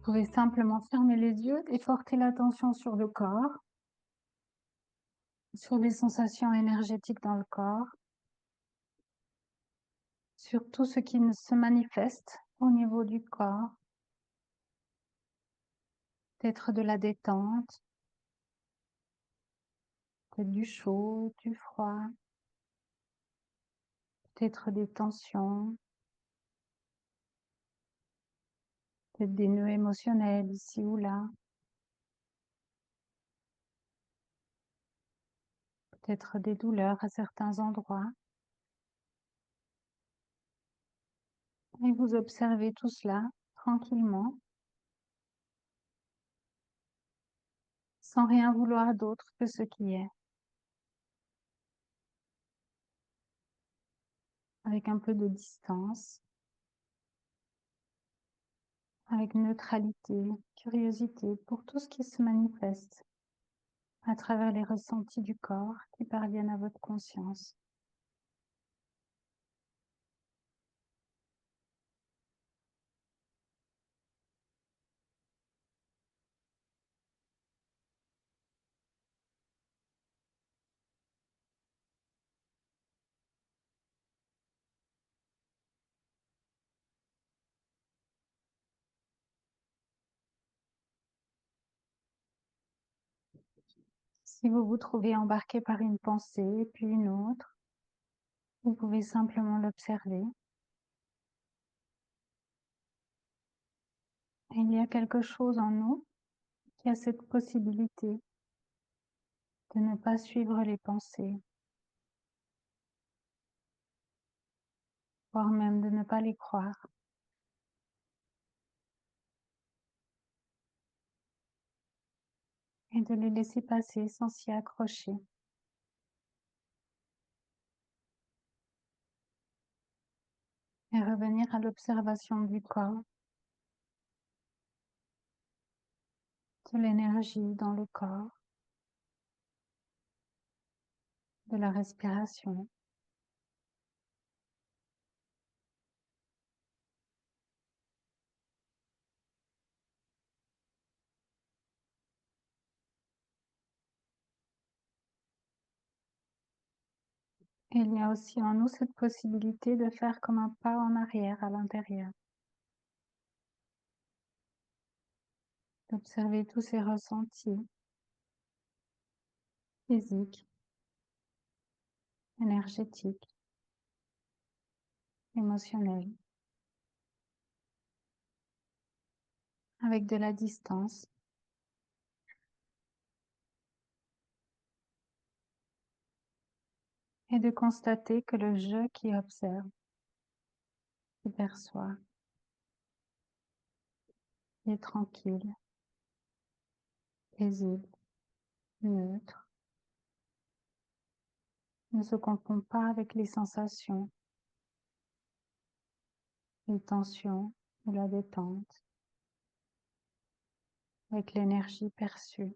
pouvez simplement fermer les yeux et porter l'attention sur le corps, sur les sensations énergétiques dans le corps, sur tout ce qui se manifeste au niveau du corps, peut-être de la détente, peut-être du chaud, du froid, peut-être des tensions, peut-être des nœuds émotionnels ici ou là, peut-être des douleurs à certains endroits. Et vous observez tout cela tranquillement, sans rien vouloir d'autre que ce qui est, avec un peu de distance, avec neutralité, curiosité pour tout ce qui se manifeste à travers les ressentis du corps qui parviennent à votre conscience. Si vous vous trouvez embarqué par une pensée puis une autre, vous pouvez simplement l'observer. Il y a quelque chose en nous qui a cette possibilité de ne pas suivre les pensées, voire même de ne pas les croire, et de les laisser passer sans s'y accrocher. Et revenir à l'observation du corps, de l'énergie dans le corps, de la respiration. Et il y a aussi en nous cette possibilité de faire comme un pas en arrière à l'intérieur, d'observer tous ces ressentis physiques, énergétiques, émotionnels, avec de la distance, et de constater que le je qui observe, qui perçoit, qui est tranquille, paisible, neutre, ne se confond pas avec les sensations, les tensions ou la détente, avec l'énergie perçue.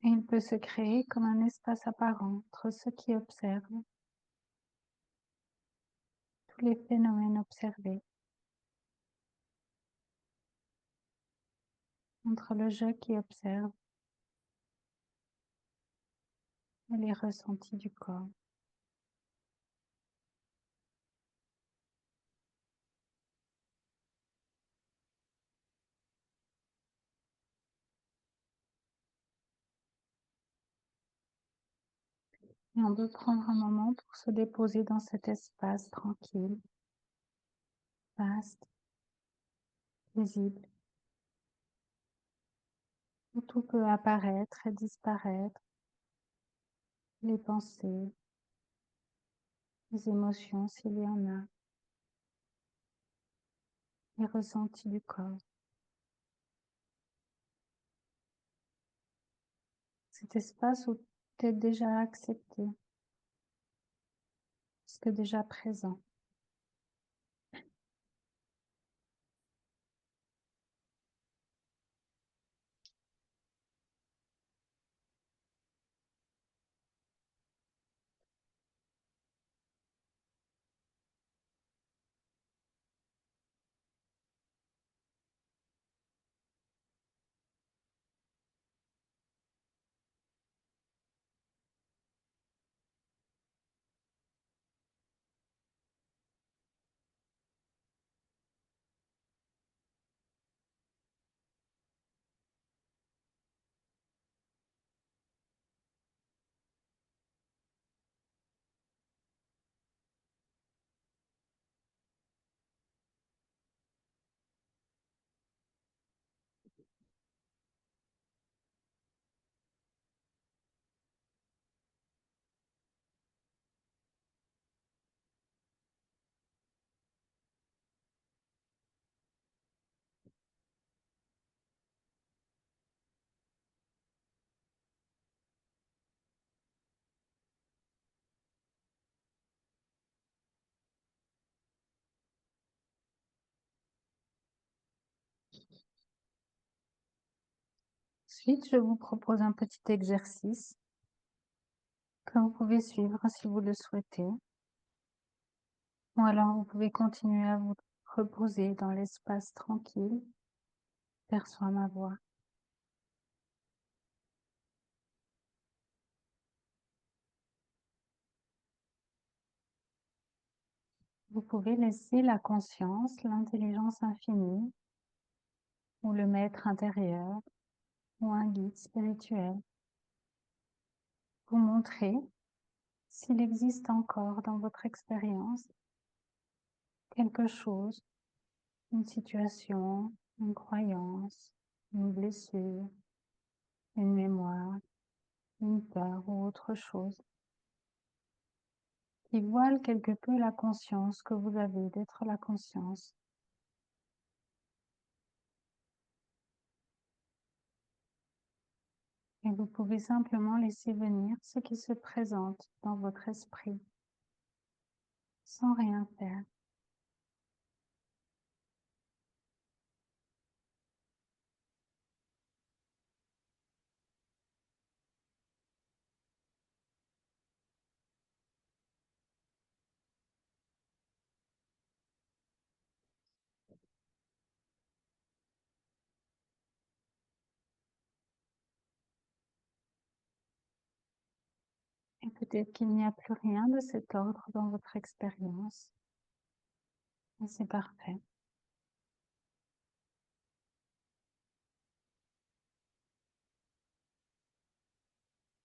Et il peut se créer comme un espace apparent entre ceux qui observent tous les phénomènes observés, entre le je qui observe et les ressentis du corps. Et on peut prendre un moment pour se déposer dans cet espace tranquille, vaste, visible, où tout peut apparaître et disparaître, les pensées, les émotions s'il y en a, les ressentis du corps. Cet espace où tu es déjà accepté, que déjà présent. Ensuite, je vous propose un petit exercice que vous pouvez suivre si vous le souhaitez. Ou alors vous pouvez continuer à vous reposer dans l'espace tranquille. Perçois ma voix. Vous pouvez laisser la conscience, l'intelligence infinie, ou le maître intérieur, ou un guide spirituel, vous montrer s'il existe encore dans votre expérience quelque chose, une situation, une croyance, une blessure, une mémoire, une peur ou autre chose qui voile quelque peu la conscience que vous avez d'être la conscience. Et vous pouvez simplement laisser venir ce qui se présente dans votre esprit, sans rien faire. Et peut-être qu'il n'y a plus rien de cet ordre dans votre expérience. Et c'est parfait.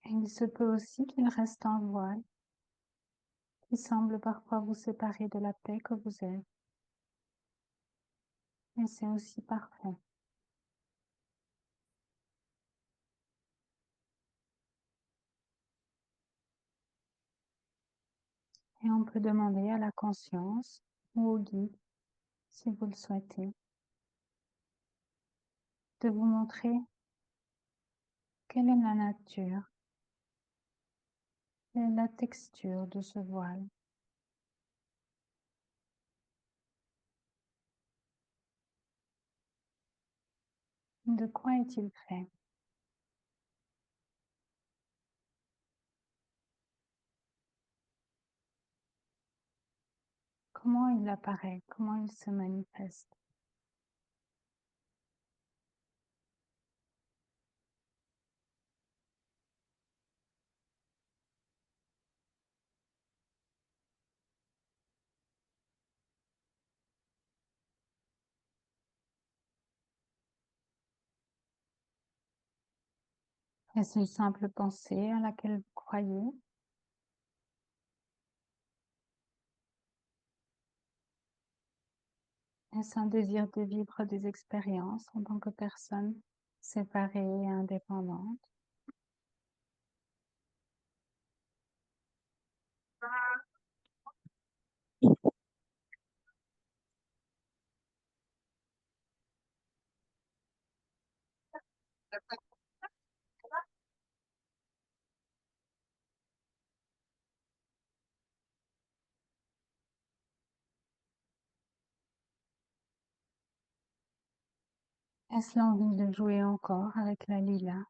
Et il se peut aussi qu'il reste un voile qui semble parfois vous séparer de la paix que vous êtes. Et c'est aussi parfait. Et on peut demander à la conscience ou au guide, si vous le souhaitez, de vous montrer quelle est la nature, quelle est la texture de ce voile. De quoi est-il fait? Comment il apparaît? Comment il se manifeste? Est-ce une simple pensée à laquelle vous croyez? Est-ce un désir de vivre des expériences en tant que personne séparée et indépendante? Est-ce l'envie de jouer encore avec la lila?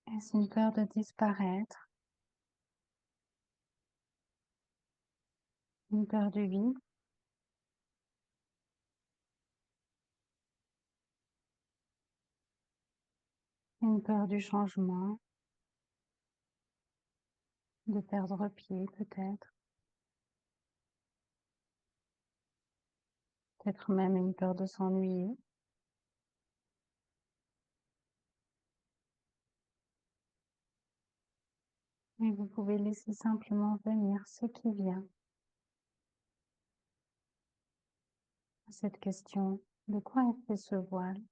Est-ce une peur de disparaître? Une peur du vide? Une peur du changement? De perdre pied peut-être? Peut-être même une peur de s'ennuyer? Et vous pouvez laisser simplement venir ce qui vient à cette question. De quoi est fait ce voile?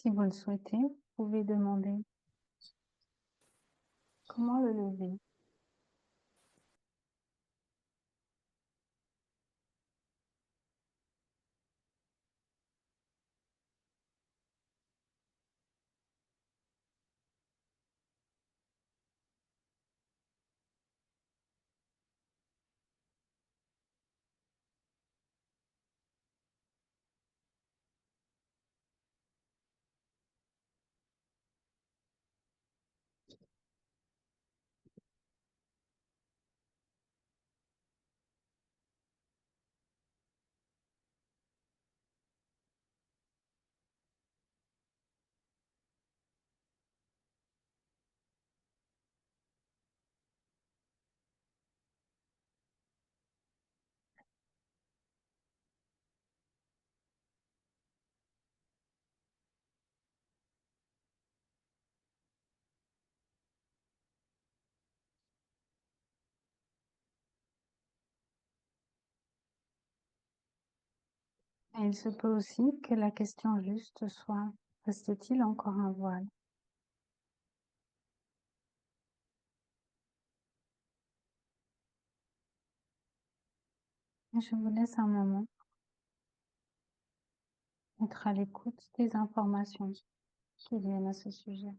Si vous le souhaitez, vous pouvez demander comment le lever. Et il se peut aussi que la question juste soit: reste-t-il encore un voile? Et je vous laisse un moment être à l'écoute des informations qui viennent à ce sujet.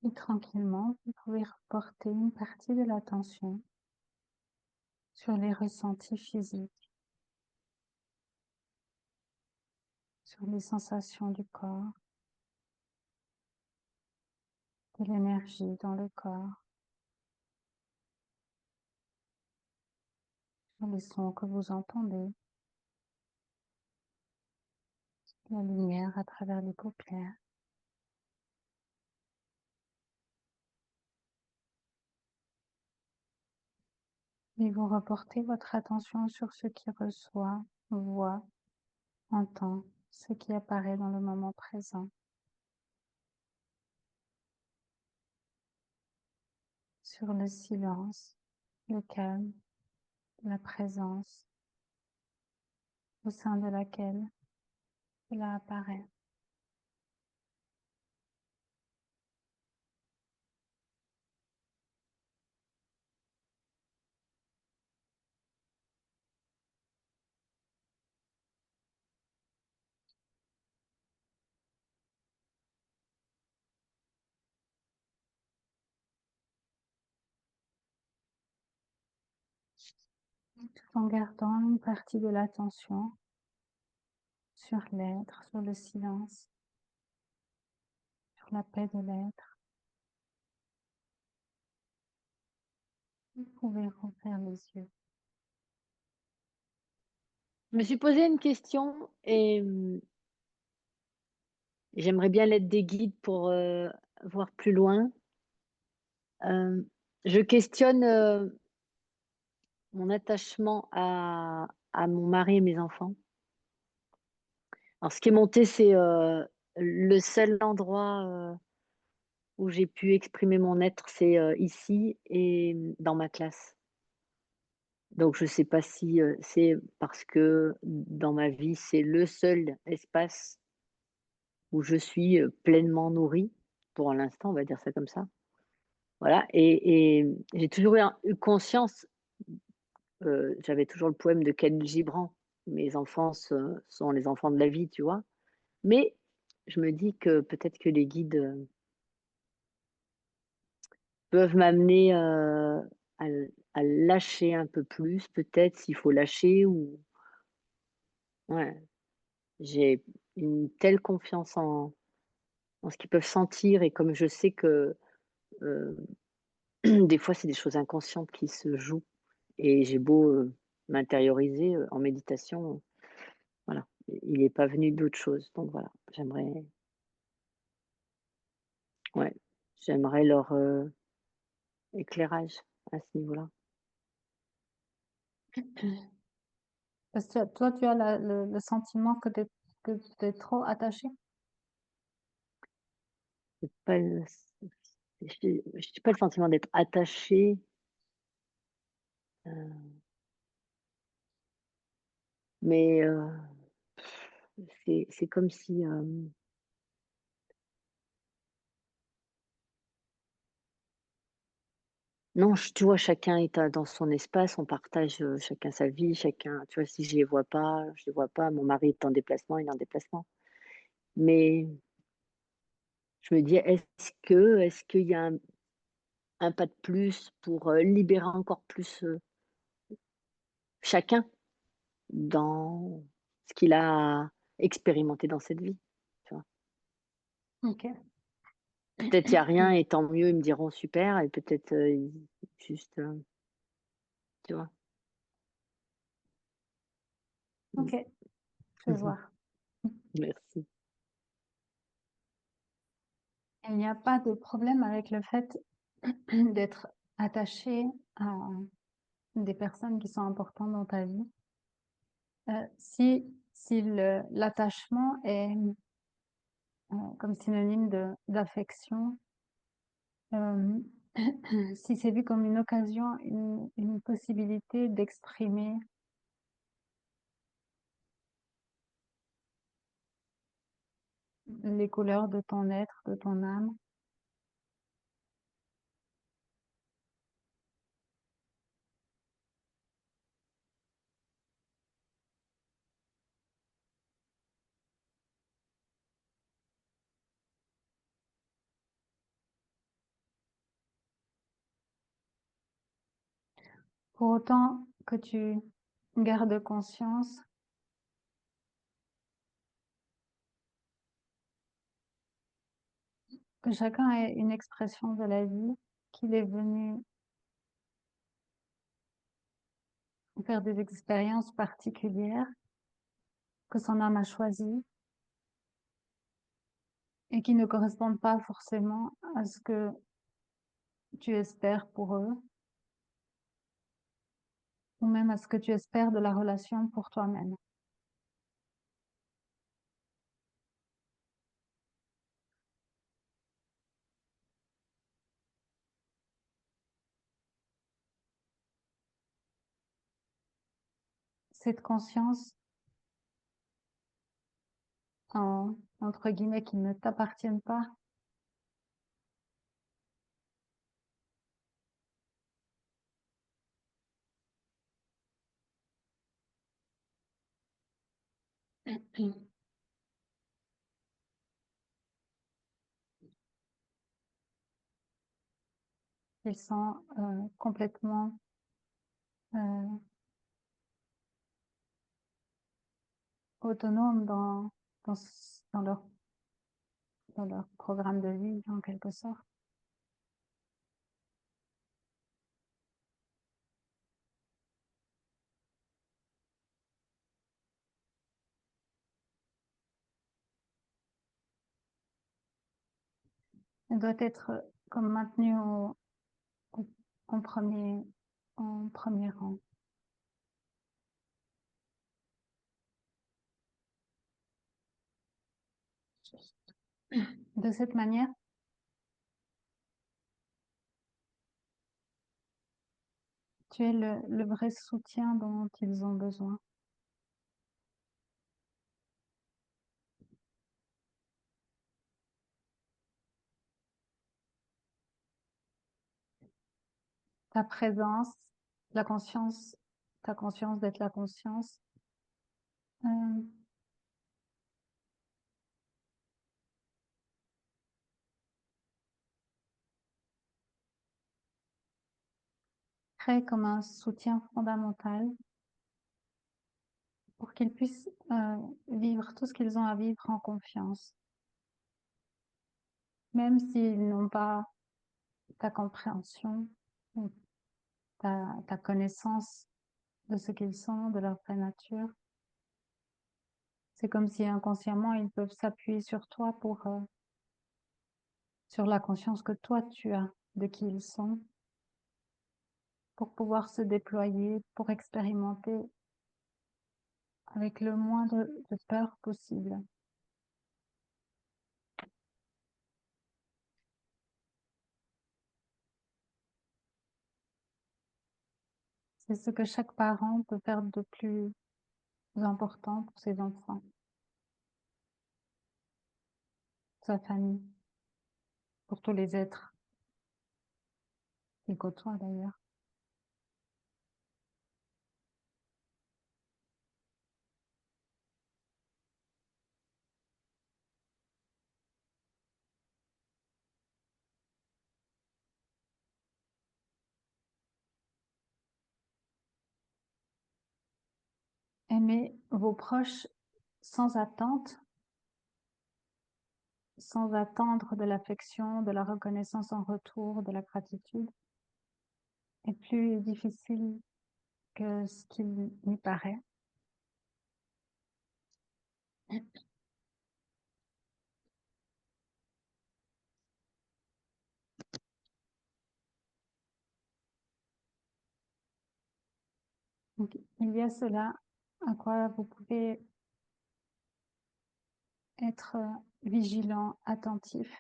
Et tranquillement, vous pouvez reporter une partie de l'attention sur les ressentis physiques, sur les sensations du corps, de l'énergie dans le corps, sur les sons que vous entendez, la lumière à travers les paupières. Et vous reportez votre attention sur ce qui reçoit, voit, entend, ce qui apparaît dans le moment présent, sur le silence, le calme, la présence au sein de laquelle cela apparaît. Tout en gardant une partie de l'attention sur l'être, sur le silence, sur la paix de l'être. Vous pouvez rouvrir les yeux. Je me suis posé une question et j'aimerais bien l'aide des guides pour voir plus loin. Euh, je questionne mon attachement à mon mari et mes enfants. Alors, ce qui est monté, c'est le seul endroit où j'ai pu exprimer mon être, c'est ici et dans ma classe. Donc, je ne sais pas si c'est parce que dans ma vie, c'est le seul espace où je suis pleinement nourrie, pour l'instant, on va dire ça comme ça. Voilà, et j'ai toujours eu conscience j'avais toujours le poème de Khalil Gibran. Mes enfants sont les enfants de la vie, tu vois? Mais je me dis que peut-être que les guides, peuvent m'amener, à lâcher un peu plus, peut-être s'il faut lâcher ou ouais, j'ai une telle confiance en ce qu'ils peuvent sentir et comme je sais que, heu, des fois, c'est des choses inconscientes qui se jouent et j'ai beau, m'intérioriser, en méditation, voilà, il n'est pas venu d'autre chose donc voilà, ouais, j'aimerais leur, éclairage à ce niveau-là. Parce que toi, tu as le sentiment que tu es trop attaché? C'est pas le j'ai pas le sentiment d'être attachée, mais c'est comme si, non, tu vois, chacun est dans son espace, on partage, chacun sa vie, chacun tu vois, si je les vois pas, je les vois pas. Mon mari est en déplacement, il est en déplacement. Mais je me dis: est-ce qu'il y a un pas de plus pour, libérer encore plus, chacun dans ce qu'il a expérimenté dans cette vie, tu vois? OK. Peut-être il y a rien et tant mieux, ils me diront: «Super» et peut-être, juste, tu vois? Mmh. OK, je vois. Merci. Il n'y a pas de problème avec le fait d'être attaché à des personnes qui sont importantes dans ta vie. Si l'attachement est, comme synonyme d'affection, hem, si c'est vu comme une occasion, une possibilité d'exprimer les couleurs de ton être, de ton âme, pour autant que tu gardes conscience que chacun est une expression de la vie, qu'il est venu faire des expériences particulières, que son âme a choisies et qui ne correspondent pas forcément à ce que tu espères pour eux ou même à ce que tu espères de la relation pour toi-même. Cette conscience, entre guillemets, qui ne t'appartiennent pas, ils sont complètement euh, autonomes dans dans leur programme de vie, en quelque sorte. Elle doit être comme maintenue au- en en premier rang. De cette manière, tu es le vrai soutien dont ils ont besoin. Ta présence, la conscience ta conscience d'être la conscience. Euh, Crée comme un soutien fondamental pour qu'ils puissent vivre tout ce qu'ils ont à vivre en confiance, même s'ils n'ont pas ta compréhension ou ta connaissance de ce qu'ils sont, de leur vraie nature. C'est comme si inconsciemment ils peuvent s'appuyer sur toi sur la conscience que toi tu as de qui ils sont, pour pouvoir se déployer, pour expérimenter avec le moindre de peur possible. C'est ce que chaque parent peut faire de plus important pour ses enfants, sa famille, pour tous les êtres qu'ils côtoient d'ailleurs. Aimez vos proches sans attente, sans attendre de l'affection, de la reconnaissance en retour, de la gratitude, est plus difficile que ce qu'il n'y paraît. Donc, il y a cela à quoi vous pouvez être vigilant, attentif,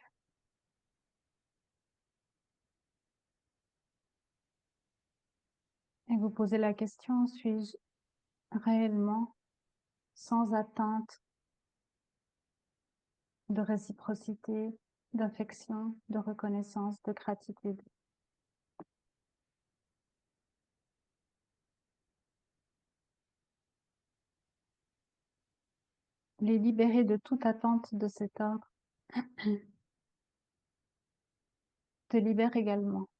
et vous poser la question, suis-je réellement sans attente de réciprocité, d'affection, de reconnaissance, de gratitude? Les libérer de toute attente de cet ordre te libère également.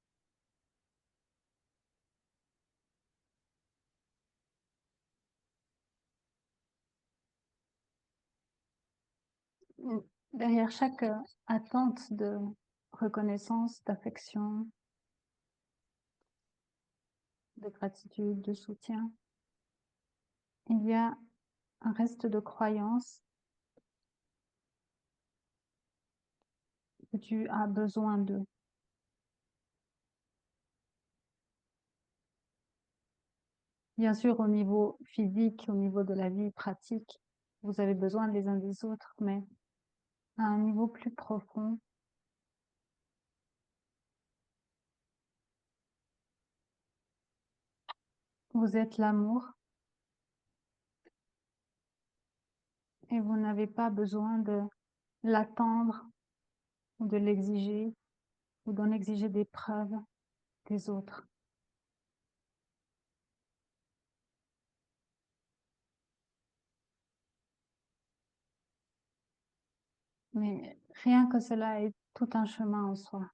Derrière chaque attente de reconnaissance, d'affection, de gratitude, de soutien, il y a un reste de croyance que tu as besoin d'eux. Bien sûr, au niveau physique, au niveau de la vie pratique, vous avez besoin les uns des autres, mais à un niveau plus profond, vous êtes l'amour et vous n'avez pas besoin de l'attendre ou de l'exiger ou d'en exiger des preuves des autres. Mais rien que cela est tout un chemin en soi.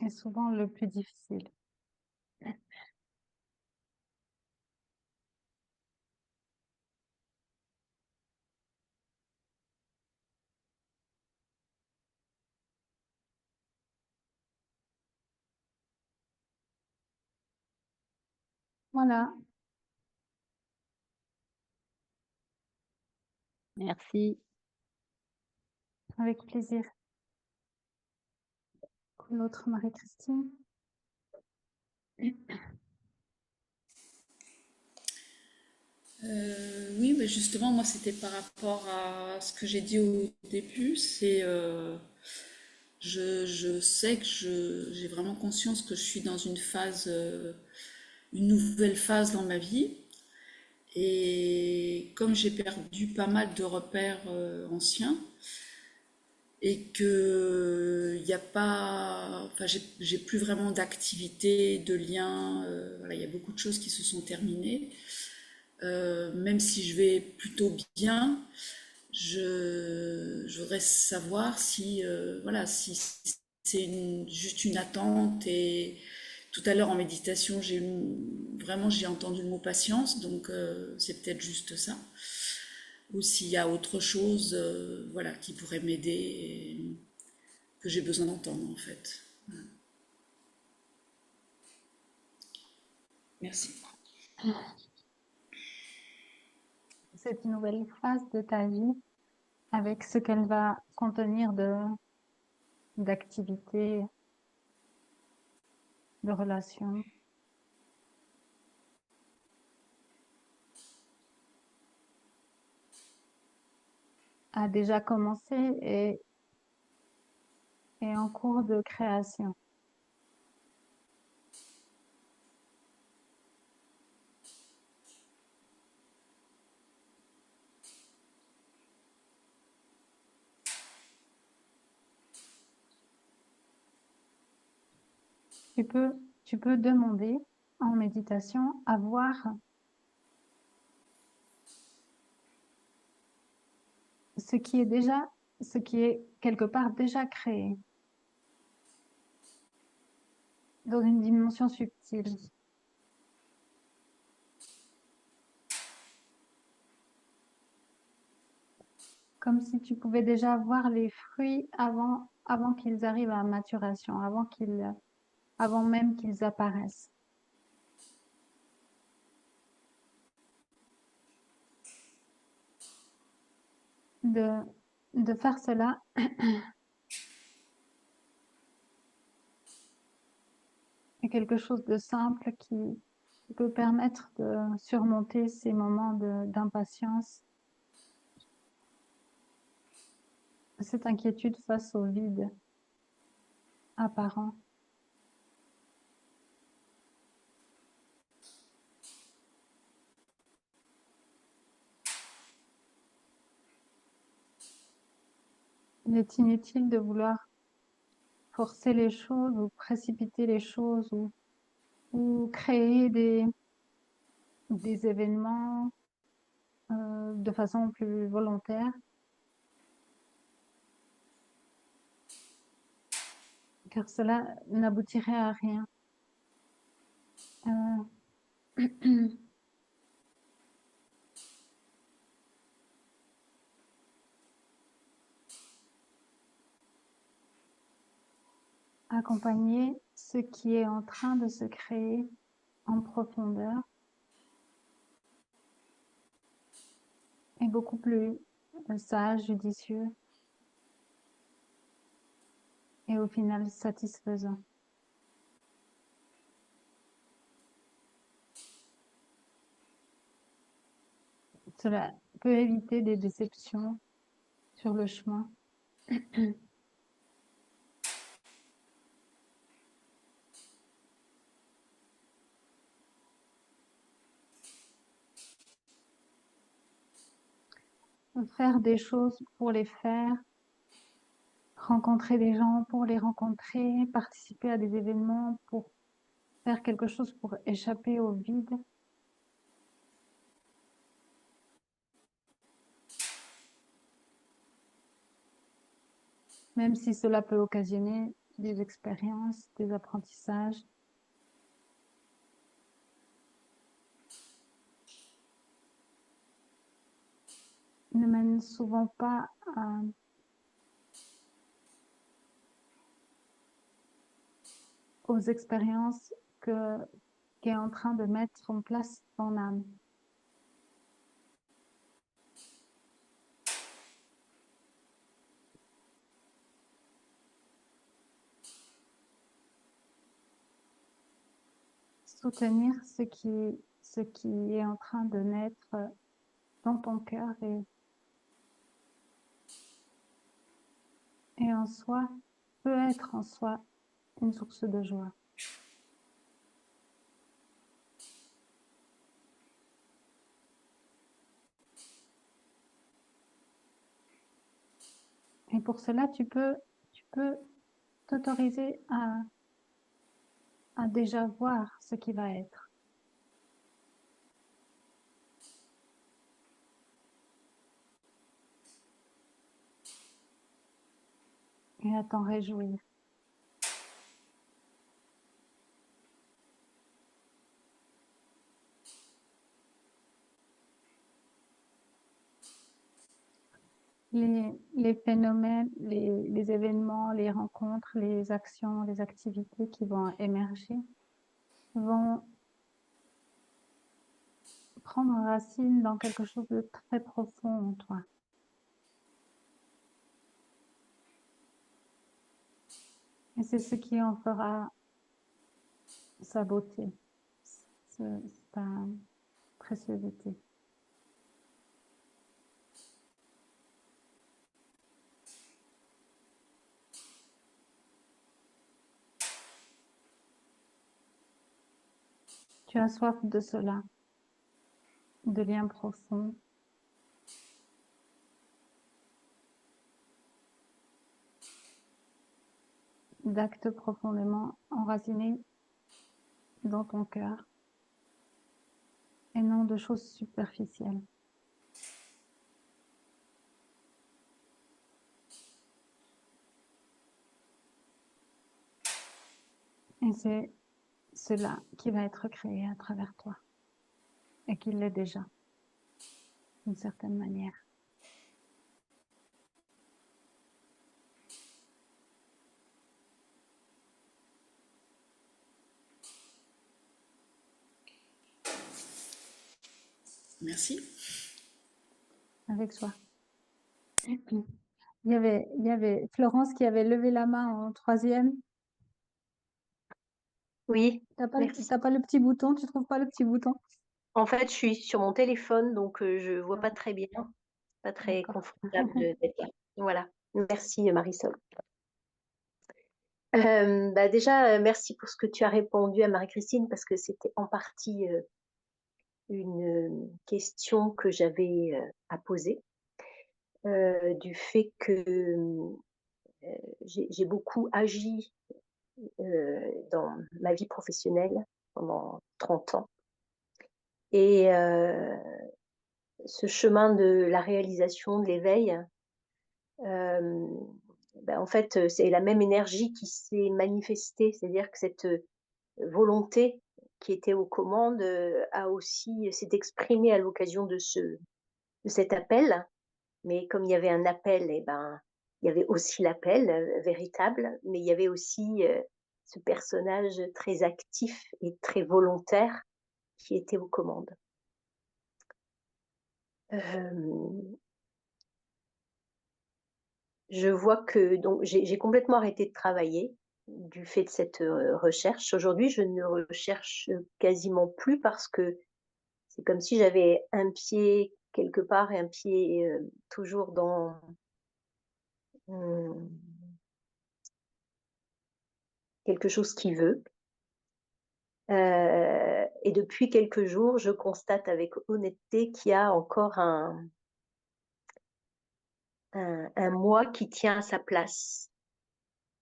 Et souvent le plus difficile. Voilà, Merci. avec plaisir. L'autre Marie-Christine. Oui, mais justement, moi, c'était par rapport à ce que j'ai dit au début. Je sais que j'ai vraiment conscience que je suis dans une phase, une nouvelle phase dans ma vie. Et comme j'ai perdu pas mal de repères anciens, et que il y a pas, enfin j'ai plus vraiment d'activité, de lien, voilà, il y a beaucoup de choses qui se sont terminées. Même si je vais plutôt bien, je voudrais savoir si, voilà, si c'est juste une attente. Et tout à l'heure en méditation, vraiment j'ai entendu le mot patience, donc c'est peut-être juste ça. Ou s'il y a autre chose, voilà, qui pourrait m'aider et que j'ai besoin d'entendre en fait. Merci. Cette nouvelle phase de ta vie, avec ce qu'elle va contenir d'activités, de relations, a déjà commencé et est en cours de création. Tu peux, tu peux demander en méditation à voir ce qui est déjà, ce qui est quelque part déjà créé dans une dimension subtile. Comme si tu pouvais déjà voir les fruits avant qu'ils arrivent à maturation, avant même qu'ils apparaissent. De, de faire cela est quelque chose de simple qui peut permettre de surmonter ces moments d'impatience, cette inquiétude face au vide apparent. Il est inutile de vouloir forcer les choses ou précipiter les choses ou créer des événements de façon plus volontaire, car cela n'aboutirait à rien. Accompagner ce qui est en train de se créer en profondeur est beaucoup plus sage, judicieux et au final satisfaisant. Cela peut éviter des déceptions sur le chemin. Faire des choses pour les faire, rencontrer des gens pour les rencontrer, participer à des événements pour faire quelque chose pour échapper au vide. Même si cela peut occasionner des expériences, des apprentissages. Ne mène souvent pas aux expériences qu'est en train de mettre en place ton âme. Soutenir ce qui est en train de naître dans ton cœur et en soi, peut être en soi une source de joie. Et pour cela, tu peux t'autoriser à déjà voir ce qui va être. Et à t'en réjouir. Les phénomènes, les événements, les rencontres, les actions, les activités qui vont émerger vont prendre racine dans quelque chose de très profond en toi. Et c'est ce qui en fera sa beauté, sa préciosité. Tu as soif de cela, de liens profonds, d'actes profondément enracinés dans ton cœur et non de choses superficielles. Et c'est cela qui va être créé à travers toi et qui l'est déjà, d'une certaine manière. Merci. Avec soi. Il y avait Florence qui avait levé la main en troisième. Oui, T'as pas, merci. t'as pas le petit bouton, tu trouves pas le petit bouton? En fait, je suis sur mon téléphone, donc je vois pas très bien, pas très D'accord. confortable d'être là. Voilà. Merci Marisol. Déjà, merci pour ce que tu as répondu à Marie-Christine, parce que c'était en partie une question que j'avais à poser, du fait que j'ai beaucoup agi dans ma vie professionnelle pendant 30 ans. Et ce chemin de la réalisation, de l'éveil, en fait, c'est la même énergie qui s'est manifestée, c'est-à-dire que cette volonté qui était aux commandes a aussi s'est exprimée à l'occasion de cet appel. Mais comme il y avait un appel, il y avait aussi l'appel véritable, mais il y avait aussi ce personnage très actif et très volontaire qui était aux commandes. Je vois que donc j'ai complètement arrêté de travailler du fait de cette recherche. Aujourd'hui, je ne recherche quasiment plus parce que c'est comme si j'avais un pied quelque part et un pied toujours dans quelque chose qui veut. Et depuis quelques jours, je constate avec honnêteté qu'il y a encore un moi qui tient à sa place.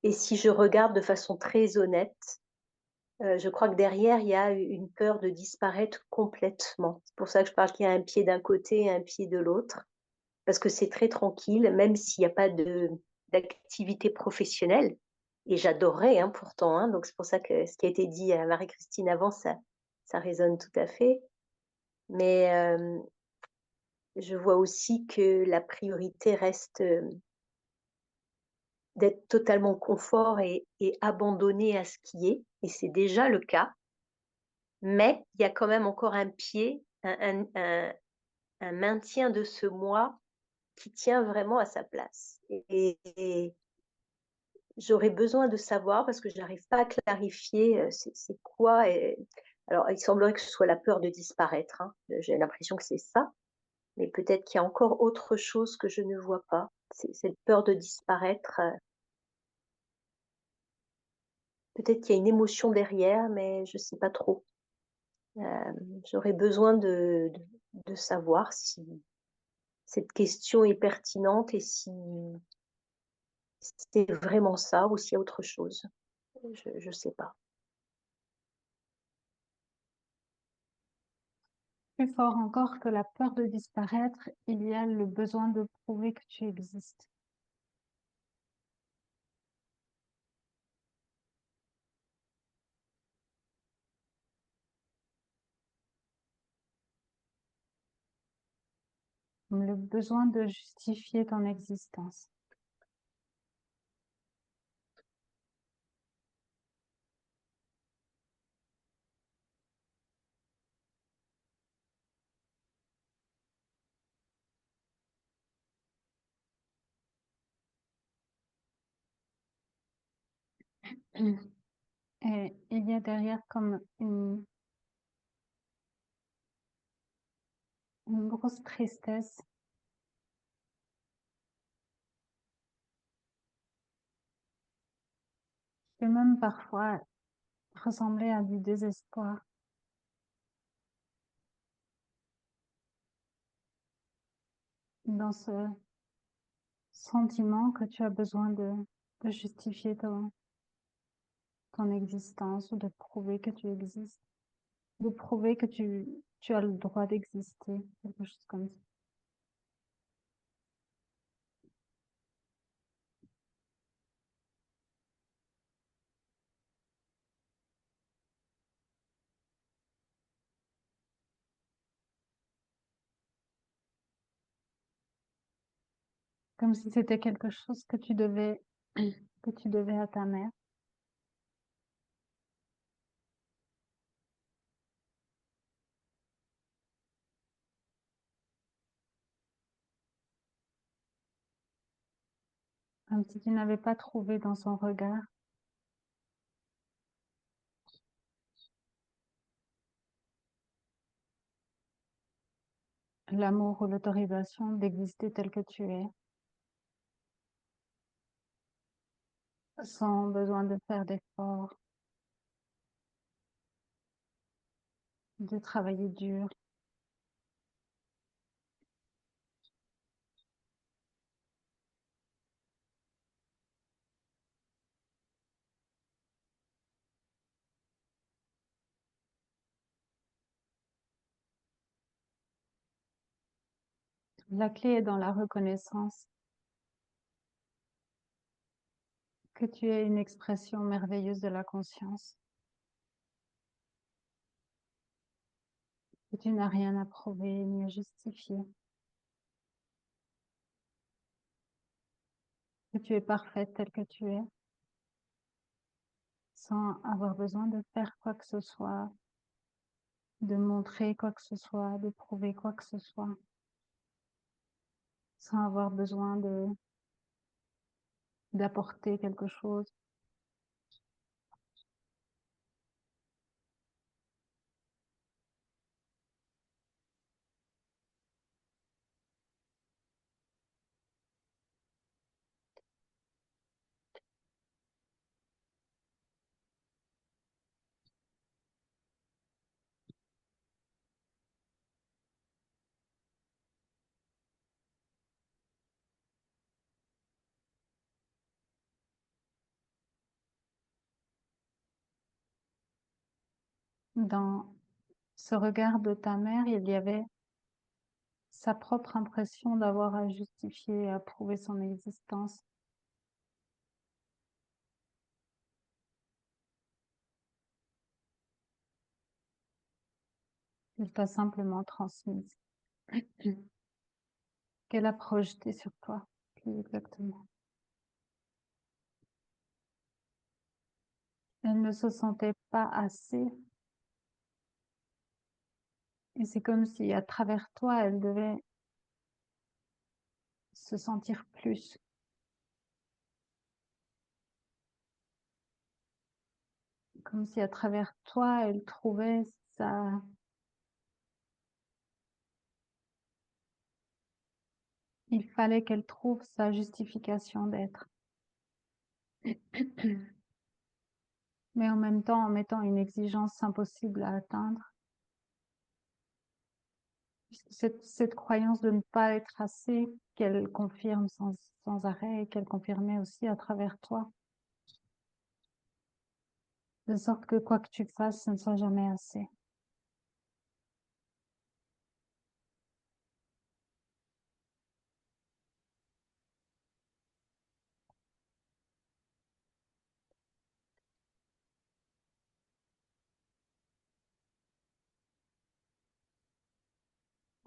Et si je regarde de façon très honnête, je crois que derrière, il y a une peur de disparaître complètement. C'est pour ça que je parle qu'il y a un pied d'un côté et un pied de l'autre, parce que c'est très tranquille, même s'il n'y a pas d'activité professionnelle. Et j'adorerais pourtant, donc c'est pour ça que ce qui a été dit à Marie-Christine avant, ça résonne tout à fait. Mais je vois aussi que la priorité reste d'être totalement confort et abandonné à ce qui est, et c'est déjà le cas. Mais il y a quand même encore un pied, un maintien de ce moi qui tient vraiment à sa place. Et j'aurais besoin de savoir, parce que je n'arrive pas à clarifier c'est quoi. Alors, il semblerait que ce soit la peur de disparaître. J'ai l'impression que c'est ça. Mais peut-être qu'il y a encore autre chose que je ne vois pas. C'est cette peur de disparaître. Peut-être qu'il y a une émotion derrière, mais je ne sais pas trop. J'aurais besoin de savoir si cette question est pertinente et si c'est vraiment ça ou s'il y a autre chose. Je ne sais pas. Plus fort encore que la peur de disparaître, il y a le besoin de prouver que tu existes. Le besoin de justifier ton existence. Et il y a derrière comme une grosse tristesse. Qui peut même parfois ressembler à du désespoir. Dans ce sentiment que tu as besoin de justifier ton existence ou de prouver que tu existes, de prouver que tu as le droit d'exister, quelque chose comme ça. Comme si c'était quelque chose que tu devais à ta mère. Comme si tu n'avais pas trouvé dans son regard l'amour ou l'autorisation d'exister tel que tu es, sans besoin de faire d'efforts, de travailler dur. La clé est dans la reconnaissance que tu es une expression merveilleuse de la conscience, que tu n'as rien à prouver ni à justifier, que tu es parfaite telle que tu es, sans avoir besoin de faire quoi que ce soit, de montrer quoi que ce soit, de prouver quoi que ce soit, sans avoir besoin d'apporter quelque chose. Dans ce regard de ta mère, il y avait sa propre impression d'avoir à justifier et à prouver son existence. Elle t'a simplement transmise, qu'elle a projeté sur toi, plus exactement. Elle ne se sentait pas assez. Et c'est comme si à travers toi, elle devait se sentir plus. Comme si à travers toi, elle trouvait sa... Il fallait qu'elle trouve sa justification d'être. Mais en même temps, en mettant une exigence impossible à atteindre. Cette croyance de ne pas être assez, qu'elle confirme sans arrêt et qu'elle confirmait aussi à travers toi. De sorte que quoi que tu fasses, ce ne sera jamais assez.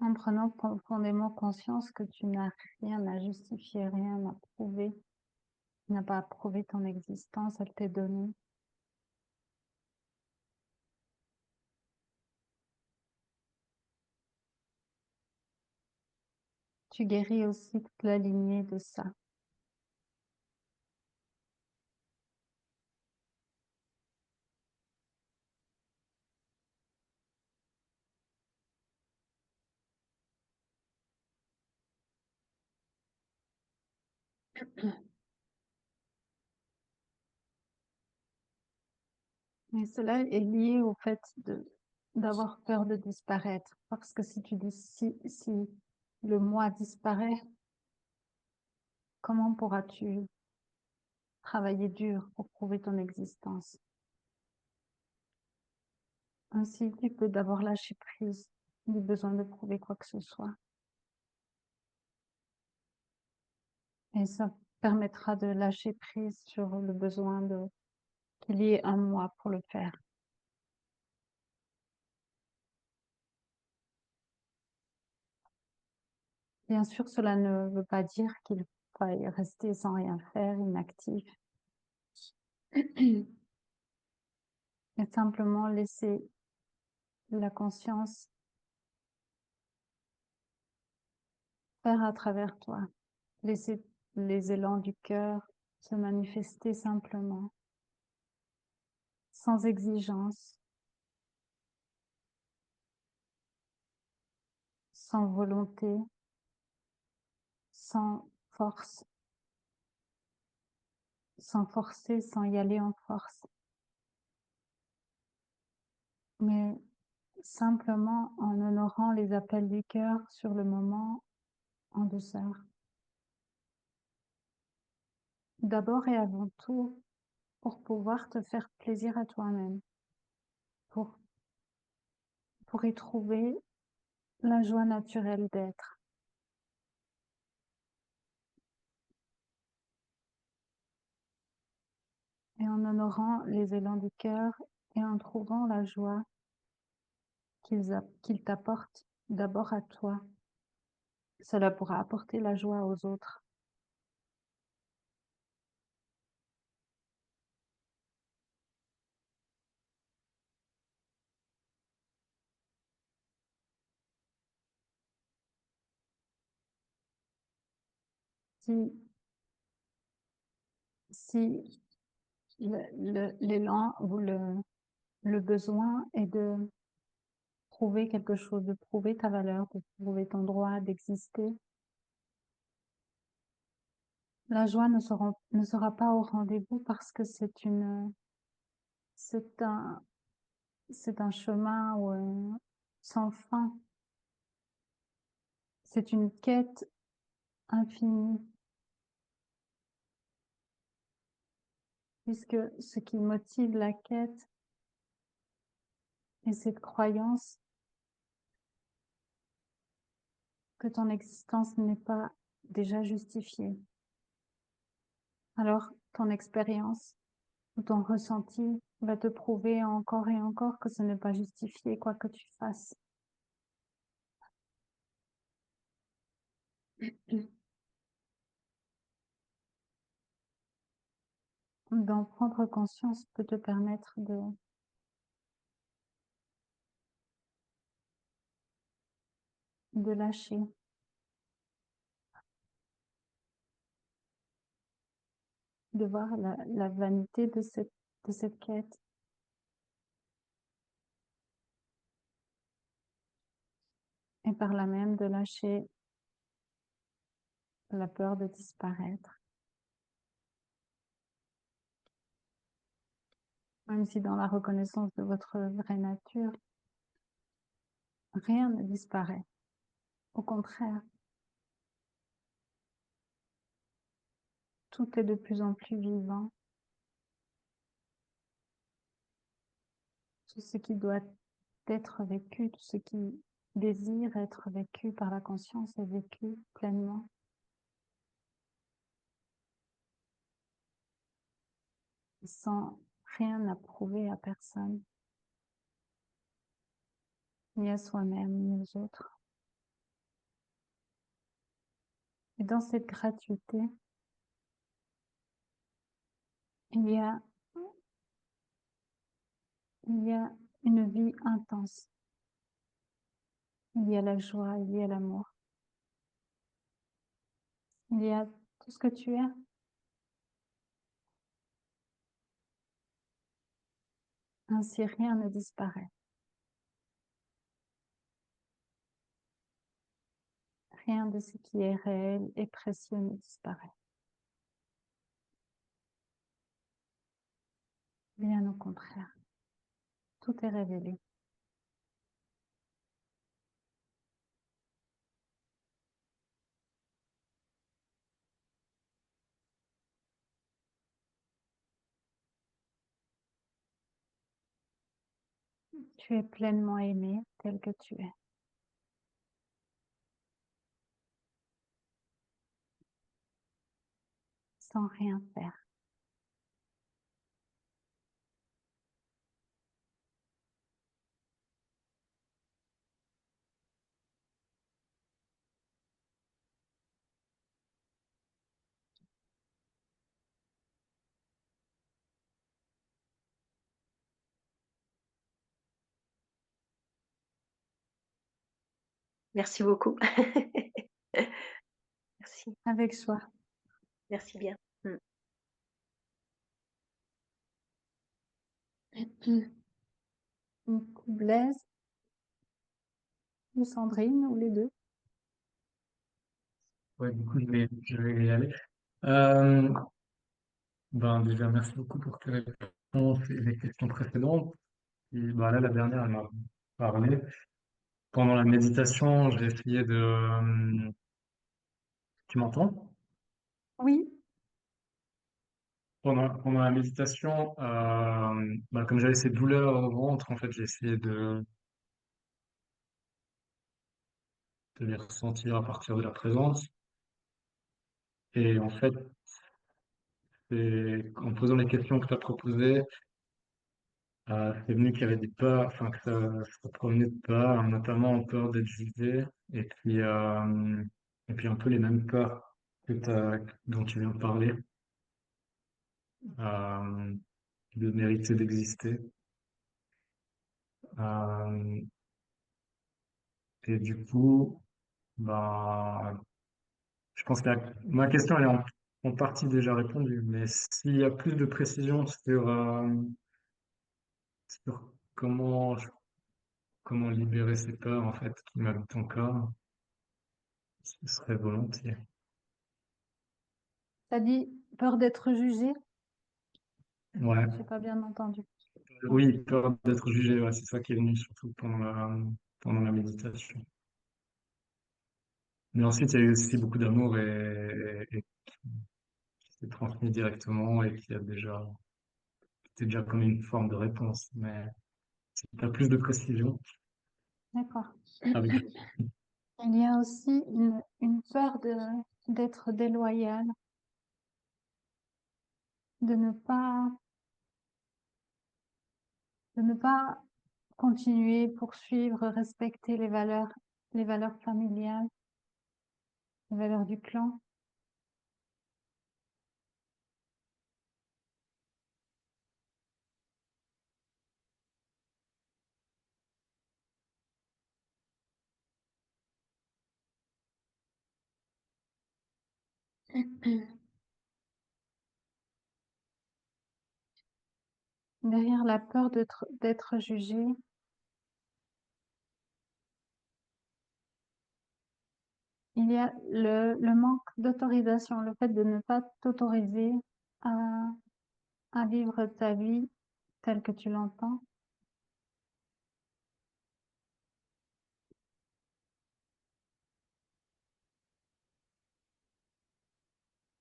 En prenant profondément conscience que tu n'as rien à justifier, rien à prouver, tu n'as pas à prouver ton existence, elle t'est donnée. Tu guéris aussi toute la lignée de ça. Et cela est lié au fait d'avoir peur de disparaître. Parce que si tu dis si le moi disparaît, comment pourras-tu travailler dur pour prouver ton existence? Ainsi, tu peux d'abord lâcher prise du besoin de prouver quoi que ce soit. Et ça permettra de lâcher prise sur le besoin qu'il y ait un moi pour le faire. Bien sûr, cela ne veut pas dire qu'il faille rester sans rien faire, inactif. Et simplement laisser la conscience faire à travers toi. Laisser les élans du cœur se manifester simplement, sans exigence, sans volonté, sans force, sans forcer, sans y aller en force. Mais simplement en honorant les appels du cœur sur le moment, en douceur. D'abord et avant tout, pour pouvoir te faire plaisir à toi-même, pour y trouver la joie naturelle d'être. Et en honorant les élans du cœur et en trouvant la joie qu'ils t'apportent d'abord à toi. Cela pourra apporter la joie aux autres. Si l'élan ou le besoin est de prouver quelque chose, de prouver ta valeur, de prouver ton droit d'exister, la joie ne sera pas au rendez-vous parce que c'est un chemin sans fin. C'est une quête infinie. Puisque ce qui motive la quête est cette croyance que ton existence n'est pas déjà justifiée. Alors, ton expérience ou ton ressenti va te prouver encore et encore que ce n'est pas justifié, quoi que tu fasses. D'en prendre conscience peut te permettre de lâcher, de voir la vanité de cette quête. Et par là même de lâcher la peur de disparaître. Même si dans la reconnaissance de votre vraie nature, rien ne disparaît. Au contraire, tout est de plus en plus vivant. Tout ce qui doit être vécu, tout ce qui désire être vécu par la conscience est vécu pleinement. Sans rien à prouver à personne, ni à soi-même, ni aux autres. Et dans cette gratuité, il y a une vie intense. Il y a la joie, il y a l'amour. Il y a tout ce que tu es. Ainsi, rien ne disparaît. Rien de ce qui est réel et précieux ne disparaît. Bien au contraire, tout est révélé. Tu es pleinement aimé tel que tu es. Sans rien faire. Merci beaucoup. Merci. Avec joie. Merci bien. Blaise ou Sandrine ou les deux. Ouais, du coup, je vais y aller. Euh, Déjà, merci beaucoup pour tes réponses et les questions précédentes. Et là, la dernière, elle m'a parlé. Pendant la méditation, j'ai essayé de... Tu m'entends? Oui, Pendant la méditation, comme j'avais ces douleurs au ventre, en fait, j'ai essayé de les ressentir à partir de la présence. Et en fait, c'est en posant les questions que tu as proposées, c'est venu qu'il y avait des peurs, enfin que ça provenait de peurs, notamment peur d'être jugé, et puis un peu les mêmes peurs dont tu viens de parler, euh, de mériter d'exister. Euh, et du coup, bah, je pense que ma question elle est en partie déjà répondue, mais s'il y a plus de précision sur comment libérer ces peurs en fait qui m'habitent ton corps, ce serait volontiers. t'as dit peur d'être jugé. Ouais. J'ai pas bien entendu. Oui, peur d'être jugé, ouais, c'est ça qui est venu surtout pendant la méditation. Mais ensuite, il y a eu aussi beaucoup d'amour et qui s'est transmis directement et c'était déjà comme une forme de réponse. Mais si tu as plus de précision, D'accord. avec Il y a aussi une peur d'être déloyal, de ne pas continuer, poursuivre, respecter les valeurs familiales, les valeurs du clan. Derrière la peur d'être jugé, il y a le manque d'autorisation, le fait de ne pas t'autoriser à, à vivre ta vie telle que tu l'entends.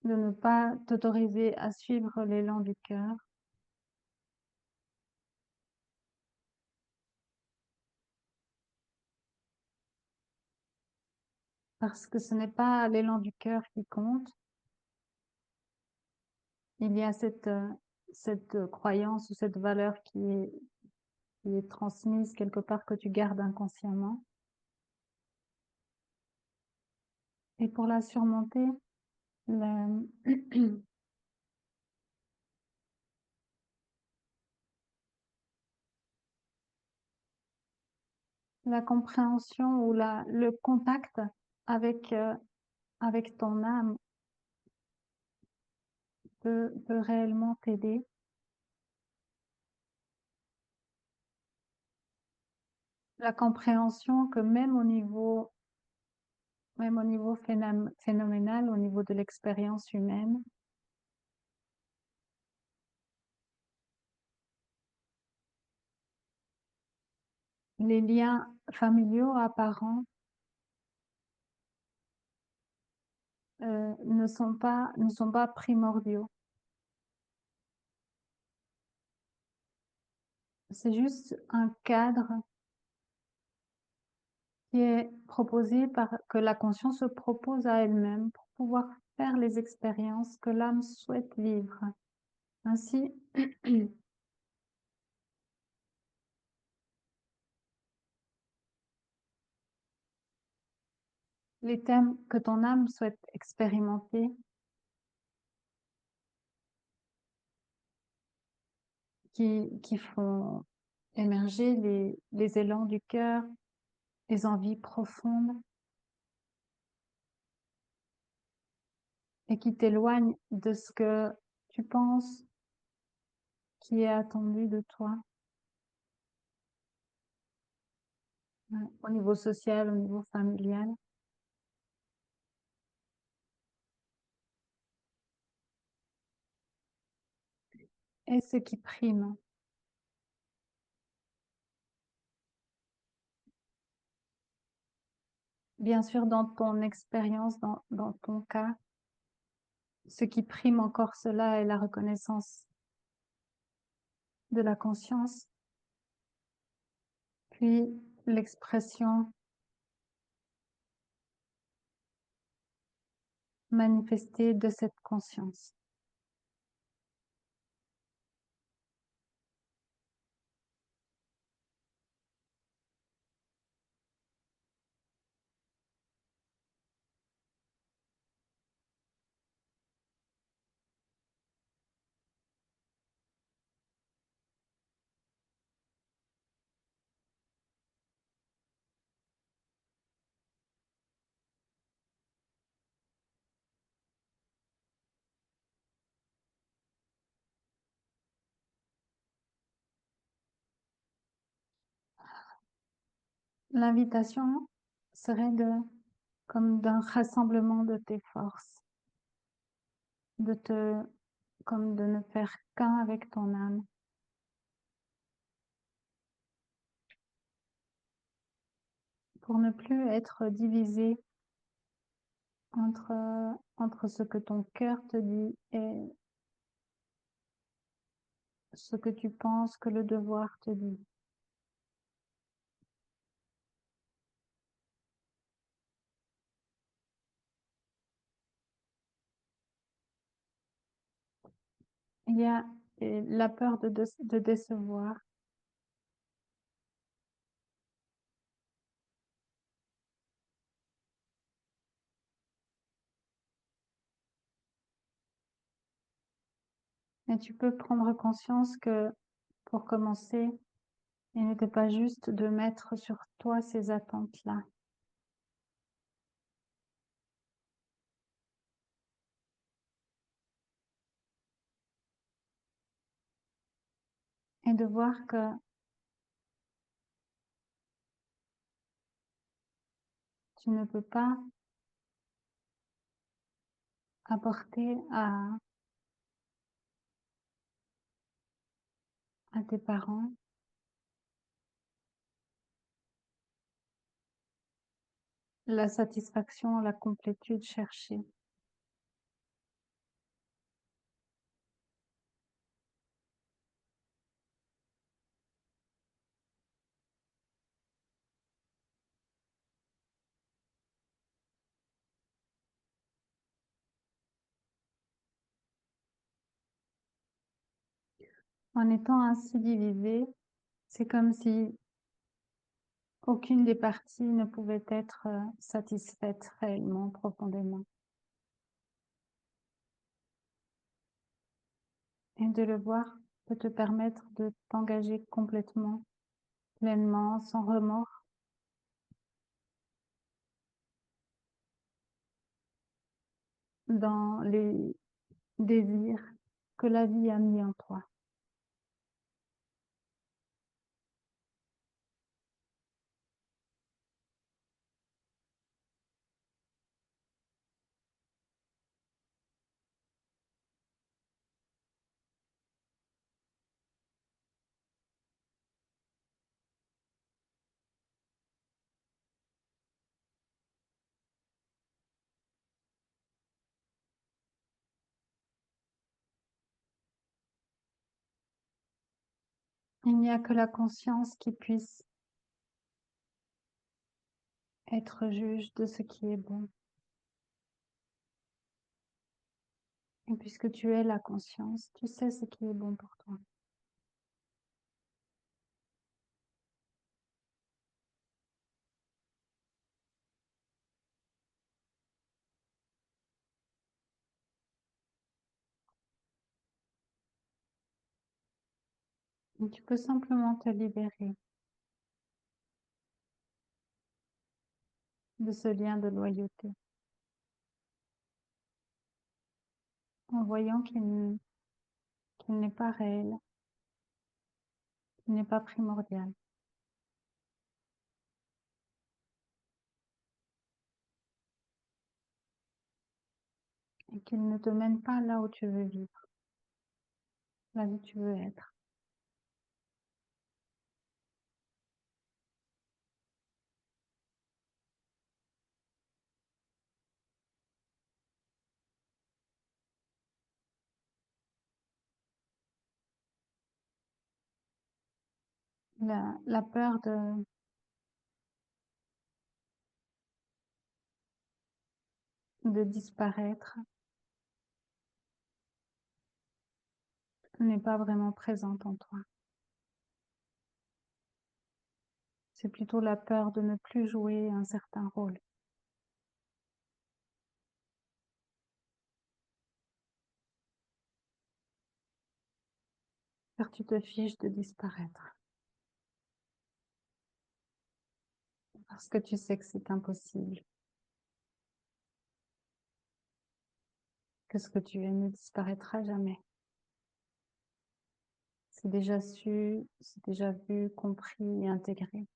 de ne pas t'autoriser à suivre l'élan du cœur. Parce que ce n'est pas l'élan du cœur qui compte. Il y a cette croyance ou cette valeur qui est transmise quelque part, que tu gardes inconsciemment. Et pour la surmonter, la, la compréhension ou le contact avec, avec ton âme peut réellement t'aider. La compréhension que même au niveau phénoménal, au niveau de l'expérience humaine, les liens familiaux apparents ne sont pas primordiaux. C'est juste un cadre qui est proposé que la conscience se propose à elle-même pour pouvoir faire les expériences que l'âme souhaite vivre. Ainsi, les thèmes que ton âme souhaite expérimenter qui font émerger les élans du cœur, les envies profondes et qui t'éloignent de ce que tu penses qui est attendu de toi, au niveau social, au niveau familial. Et ce qui prime. Bien sûr, dans ton expérience, dans ton cas, ce qui prime encore cela est la reconnaissance de la conscience, puis l'expression manifestée de cette conscience. L'invitation serait comme d'un rassemblement de tes forces, comme de ne faire qu'un avec ton âme. Pour ne plus être divisé entre ce que ton cœur te dit et ce que tu penses que le devoir te dit. Il y a la peur de décevoir. Mais tu peux prendre conscience que, pour commencer, il n'était pas juste de mettre sur toi ces attentes-là. Et de voir que tu ne peux pas apporter à tes parents la satisfaction, la complétude cherchée. En étant ainsi divisé, c'est comme si aucune des parties ne pouvait être satisfaite réellement, profondément. Et de le voir peut te permettre de t'engager complètement, pleinement, sans remords, dans les désirs que la vie a mis en toi. Il n'y a que la conscience qui puisse être juge de ce qui est bon. Et puisque tu es la conscience, tu sais ce qui est bon pour toi. Et tu peux simplement te libérer de ce lien de loyauté en voyant qu'il n'est pas réel, qu'il n'est pas primordial et qu'il ne te mène pas là où tu veux vivre, là où tu veux être. La peur de disparaître n'est pas vraiment présente en toi. C'est plutôt la peur de ne plus jouer un certain rôle. Car tu te fiches de disparaître. Parce que tu sais que c'est impossible. Que ce que tu es ne disparaîtra jamais. C'est déjà su, c'est déjà vu, compris et intégré.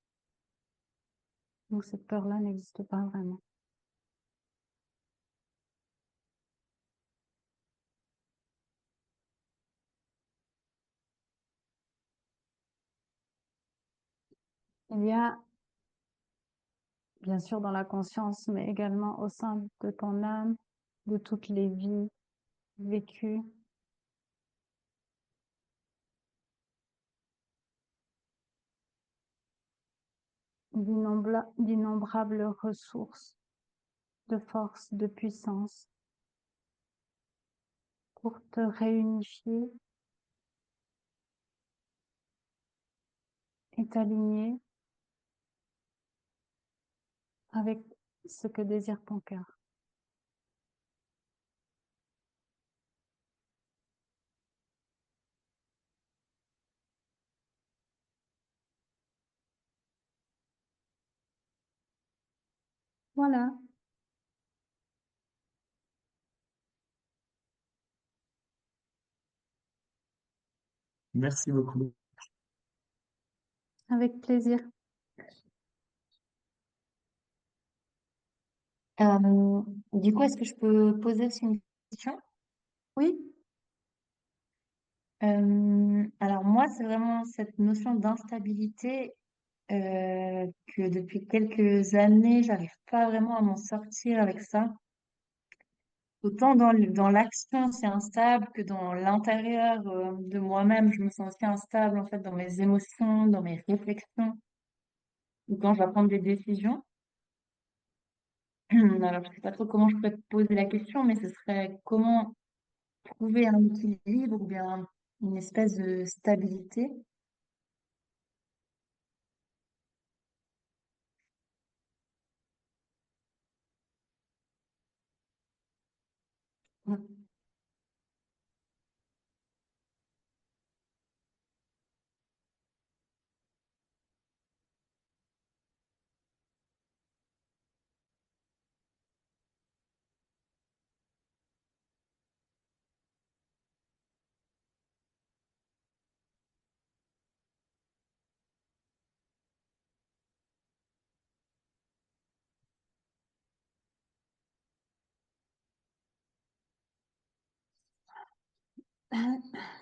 Donc cette peur-là n'existe pas vraiment. Il y a, bien sûr, dans la conscience, mais également au sein de ton âme, de toutes les vies vécues, d'innombrables ressources de force, de puissance pour te réunifier et t'aligner avec ce que désire ton cœur. Voilà, Merci beaucoup. avec plaisir. Euh, du coup, est-ce que je peux poser aussi une question? Oui, Alors moi, c'est vraiment cette notion d'instabilité que depuis quelques années, j'arrive pas vraiment à m'en sortir avec ça. Autant dans l'action, c'est instable que dans l'intérieur de moi-même, je me sens aussi instable en fait dans mes émotions, dans mes réflexions, ou quand je dois prendre des décisions. Alors, je sais pas trop comment je pourrais te poser la question, mais ce serait comment trouver un équilibre ou bien une espèce de stabilité. Mm.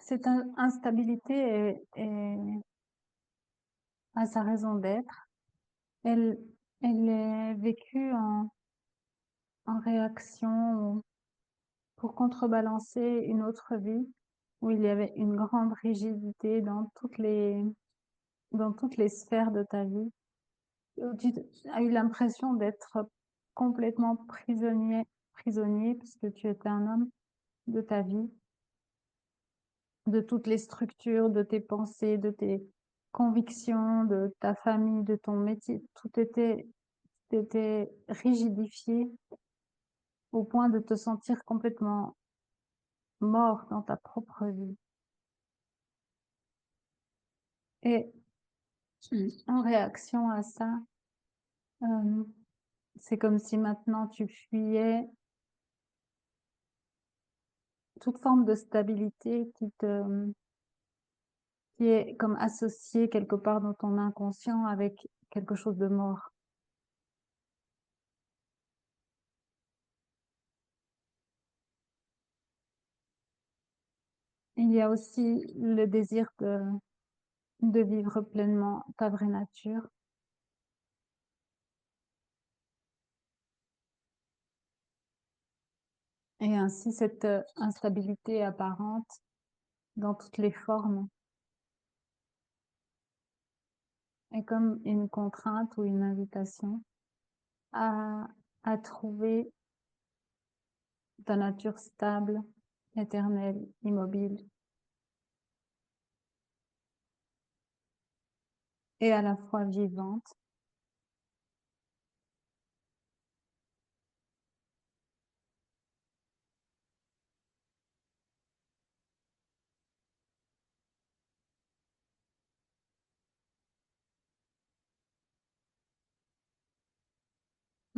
Cette instabilité a sa raison d'être. Elle, elle est vécue en réaction pour contrebalancer une autre vie où il y avait une grande rigidité dans toutes les sphères de ta vie, où tu as eu l'impression d'être complètement prisonnier, puisque tu étais un homme de ta vie, de toutes les structures, de tes pensées, de tes convictions, de ta famille, de ton métier. Tout était rigidifié au point de te sentir complètement mort dans ta propre vie. Et en réaction à ça, c'est comme si maintenant tu fuyais toute forme de stabilité qui est comme associée quelque part dans ton inconscient avec quelque chose de mort. Il y a aussi le désir de vivre pleinement ta vraie nature. Et ainsi, cette instabilité apparente dans toutes les formes est comme une contrainte ou une invitation à, à trouver ta nature stable, éternelle, immobile et à la fois vivante.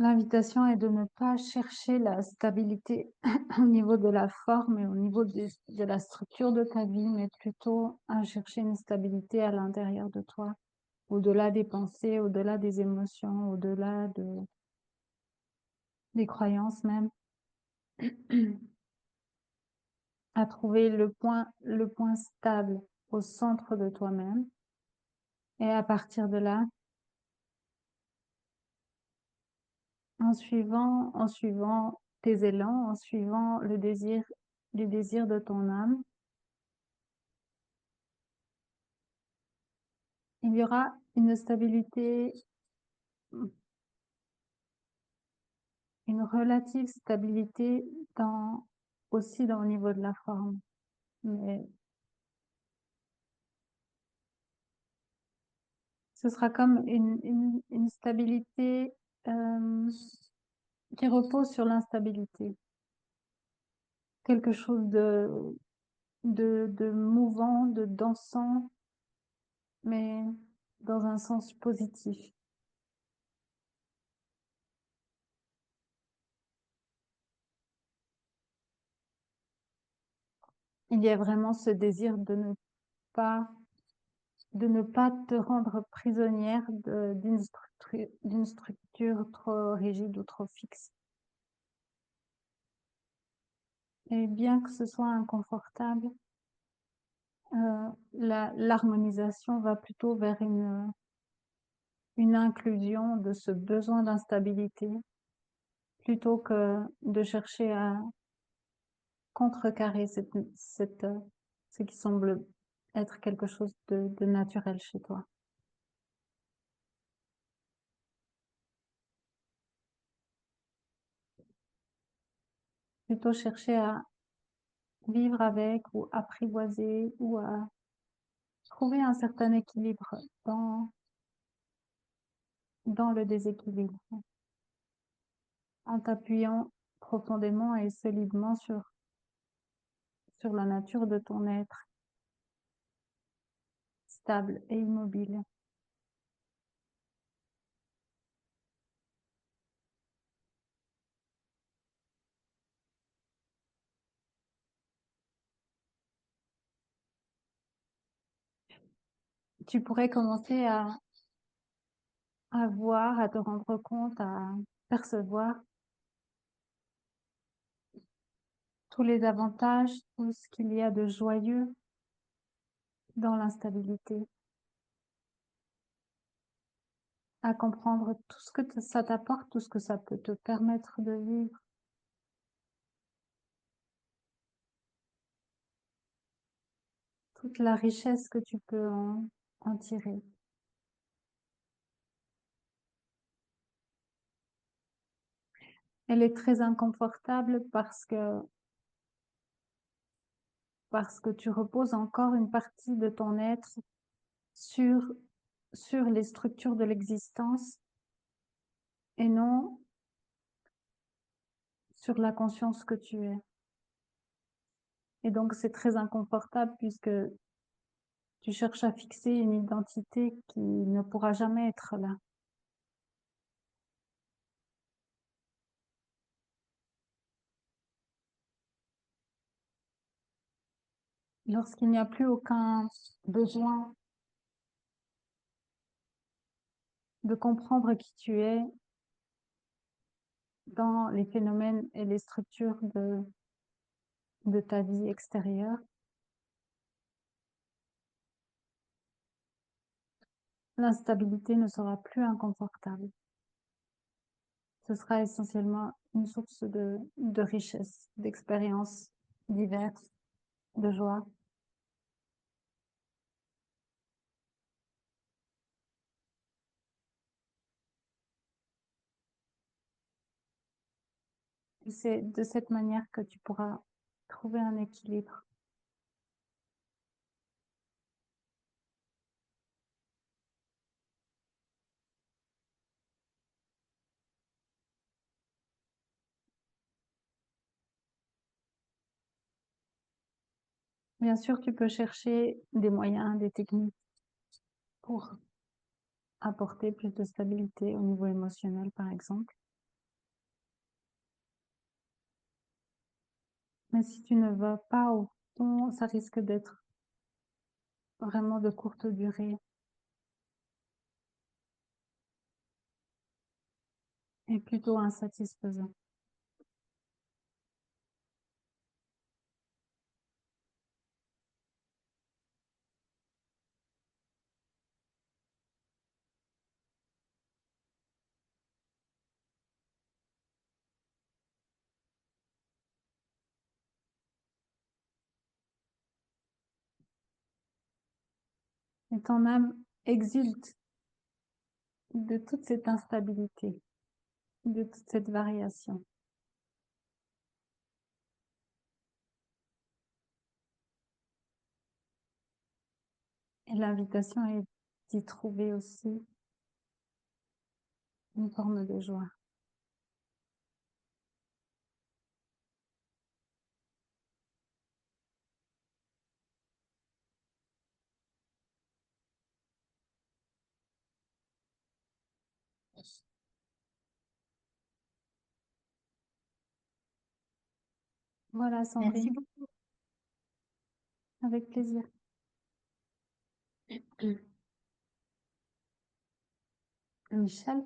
L'invitation est de ne pas chercher la stabilité au niveau de la forme et au niveau de la structure de ta vie, mais plutôt à chercher une stabilité à l'intérieur de toi, au-delà des pensées, au-delà des émotions, au-delà des croyances même, à trouver le point stable au centre de toi-même. Et à partir de là, en suivant tes élans, en suivant les désirs de ton âme, il y aura une stabilité, une relative stabilité aussi dans le niveau de la forme. Mais ce sera comme une stabilité qui repose sur l'instabilité. Quelque chose de mouvant, de dansant, mais dans un sens positif. Il y a vraiment ce désir pas, de ne pas te rendre prisonnière d'une structure trop rigide ou trop fixe. Et bien que ce soit inconfortable, l'harmonisation va plutôt vers une inclusion de ce besoin d'instabilité plutôt que de chercher à contrecarrer ce qui semble être quelque chose de naturel chez toi. Plutôt chercher à vivre avec ou apprivoiser ou à trouver un certain équilibre dans le déséquilibre, en t'appuyant profondément et solidement sur la nature de ton être, stable et immobile. Tu pourrais commencer à voir, à te rendre compte, à percevoir tous les avantages, tout ce qu'il y a de joyeux dans l'instabilité, à comprendre tout ce que ça t'apporte, tout ce que ça peut te permettre de vivre. Toute la richesse que tu peux en tirer. Elle est très inconfortable parce que tu reposes encore une partie de ton être sur les structures de l'existence et non sur la conscience que tu es. Et donc c'est très inconfortable puisque tu cherches à fixer une identité qui ne pourra jamais être là. Lorsqu'il n'y a plus aucun besoin de comprendre qui tu es dans les phénomènes et les structures de ta vie extérieure, l'instabilité ne sera plus inconfortable. Ce sera essentiellement une source de richesse, d'expériences diverses, de joie. Et c'est de cette manière que tu pourras trouver un équilibre. Bien sûr, tu peux chercher des moyens, des techniques pour apporter plus de stabilité au niveau émotionnel, par exemple. Mais si tu ne vas pas au fond, ça risque d'être vraiment de courte durée et plutôt insatisfaisant. Et ton âme exulte de toute cette instabilité, de toute cette variation. Et l'invitation est d'y trouver aussi une forme de joie. Voilà, Merci Sandrine, beaucoup. avec plaisir. Michel,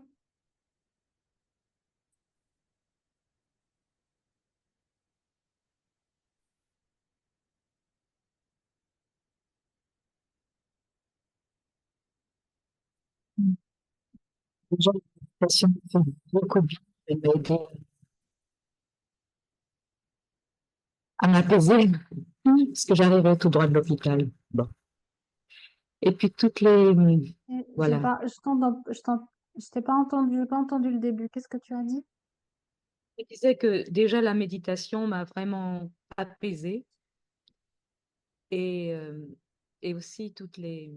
Déjà, la méditation me fait beaucoup de bien et m'aider à m'apaiser parce que j'arrivais tout droit de l'hôpital. Bon. Et puis toutes les, j'ai voilà, pas, je t'ai pas entendu, j'ai pas entendu le début. Qu'est-ce que tu as dit? je disais que déjà la méditation m'a vraiment apaisée et, et aussi toutes les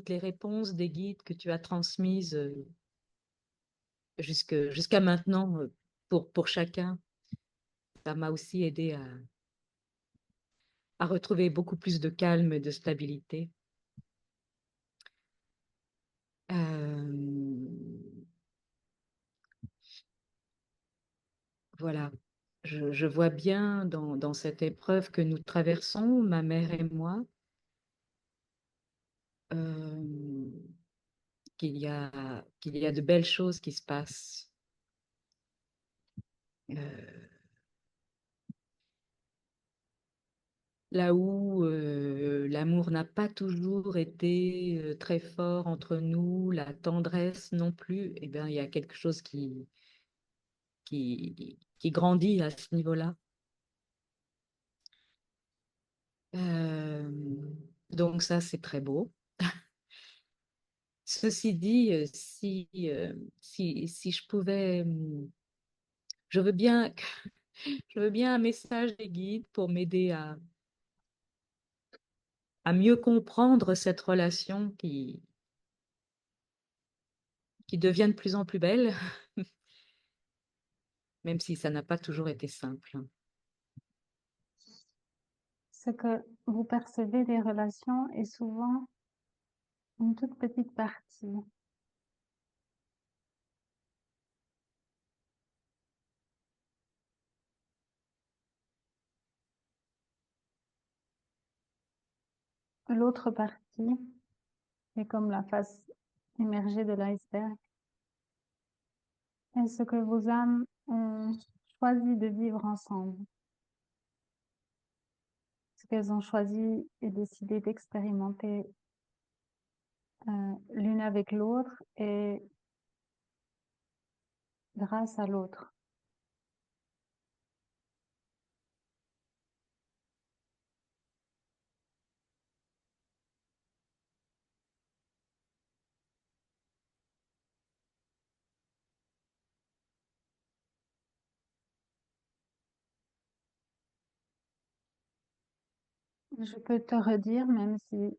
réponses des guides que tu as transmises jusqu'à maintenant pour chacun. Ça m'a aussi aidé à retrouver beaucoup plus de calme et de stabilité. Voilà, je vois bien dans cette épreuve que nous traversons, ma mère et moi, euh, qu'il y a de belles choses qui se passent. Euh, Là où l'amour n'a pas toujours été très fort entre nous, la tendresse non plus, eh bien, il y a quelque chose qui grandit à ce niveau-là. Euh, donc ça, c'est très beau. Ceci dit, si je pouvais, je veux bien, je veux bien un message des guides pour m'aider à mieux comprendre cette relation qui devient de plus en plus belle, même si ça n'a pas toujours été simple. Ce que vous percevez des relations est souvent une toute petite partie. L'autre partie est comme la face émergée de l'iceberg. Et ce que vos âmes ont choisi de vivre ensemble. Ce qu'elles ont choisi et décidé d'expérimenter l'une avec l'autre et grâce à l'autre. Je peux te redire, même si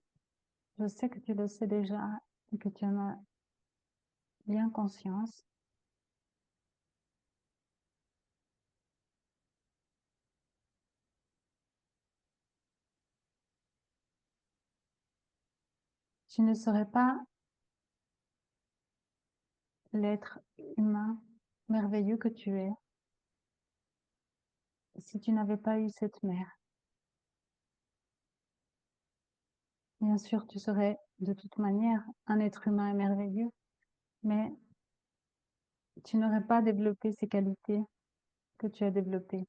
je sais que tu le sais déjà et que tu en as bien conscience. Tu ne serais pas l'être humain merveilleux que tu es si tu n'avais pas eu cette mère. Bien sûr, tu serais de toute manière un être humain merveilleux, mais tu n'aurais pas développé ces qualités que tu as développées.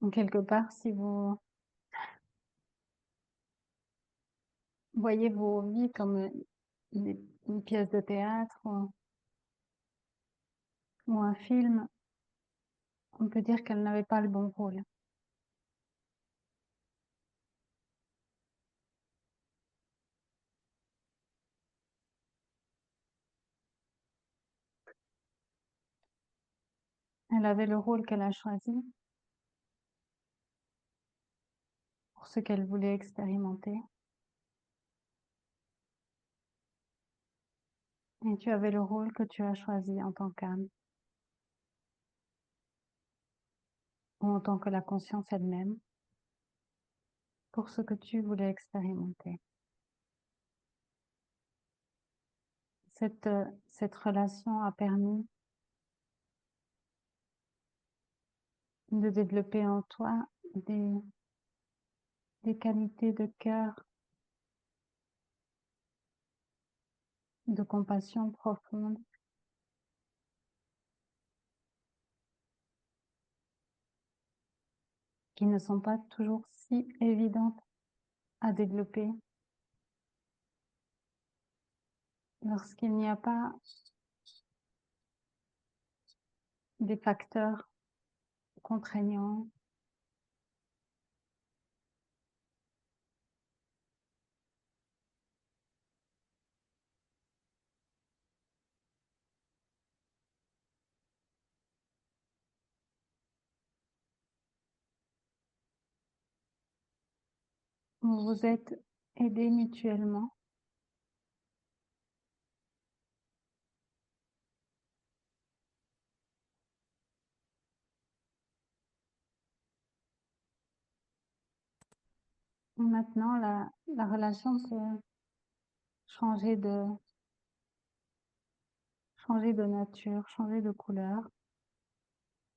Donc, quelque part, si vous voyez vos vies comme une pièce de théâtre ou un film, on peut dire qu'elle n'avait pas le bon rôle. Elle avait le rôle qu'elle a choisi pour ce qu'elle voulait expérimenter. Et tu avais le rôle que tu as choisi en tant qu'âme, ou en tant que la conscience elle-même, pour ce que tu voulais expérimenter. Cette relation a permis de développer en toi des qualités de cœur de compassion profonde. Qui ne sont pas toujours si évidentes à développer lorsqu'il n'y a pas des facteurs contraignants. Vous vous êtes aidés mutuellement. Et maintenant, la relation peut changer de nature, changer de couleur,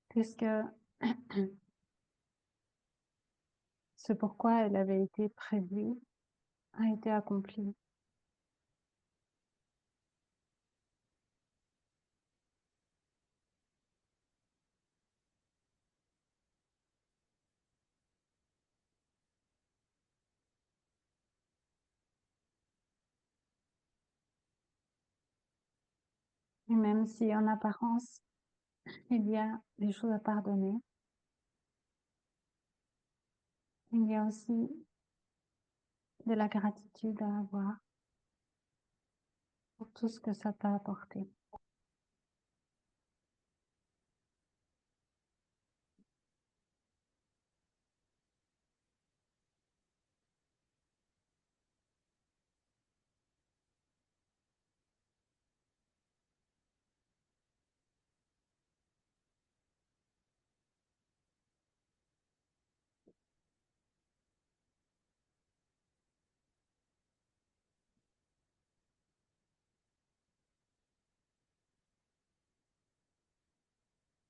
puisque ce pourquoi elle avait été prévue a été accompli. Et même si en apparence, il y a des choses à pardonner, il y a aussi de la gratitude à avoir pour tout ce que ça t'a apporté.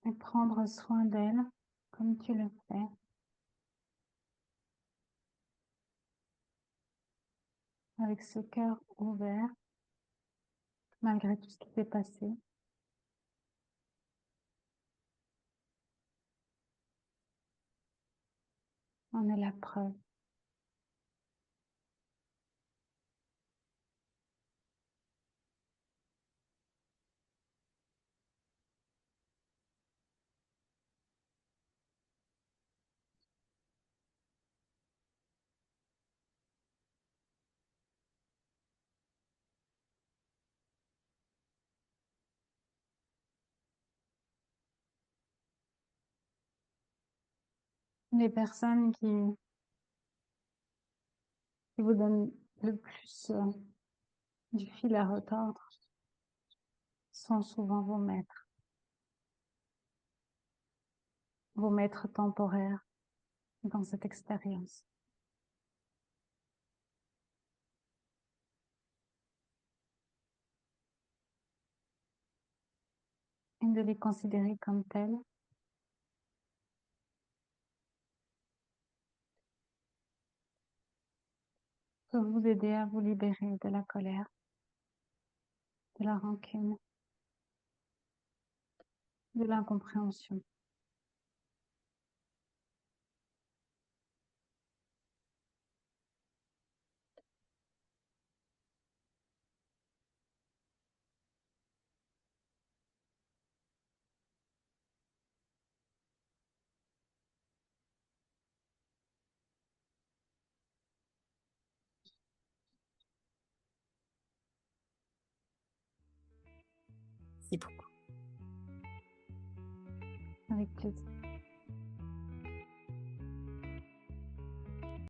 Et prendre soin d'elle comme tu le fais, avec ce cœur ouvert, malgré tout ce qui s'est passé. On est la preuve. Les personnes qui vous donnent le plus du fil à retordre sont souvent vos maîtres temporaires dans cette expérience. Et de les considérer comme tels peut vous aider à vous libérer de la colère, de la rancune, de l'incompréhension. Merci beaucoup. Avec plaisir.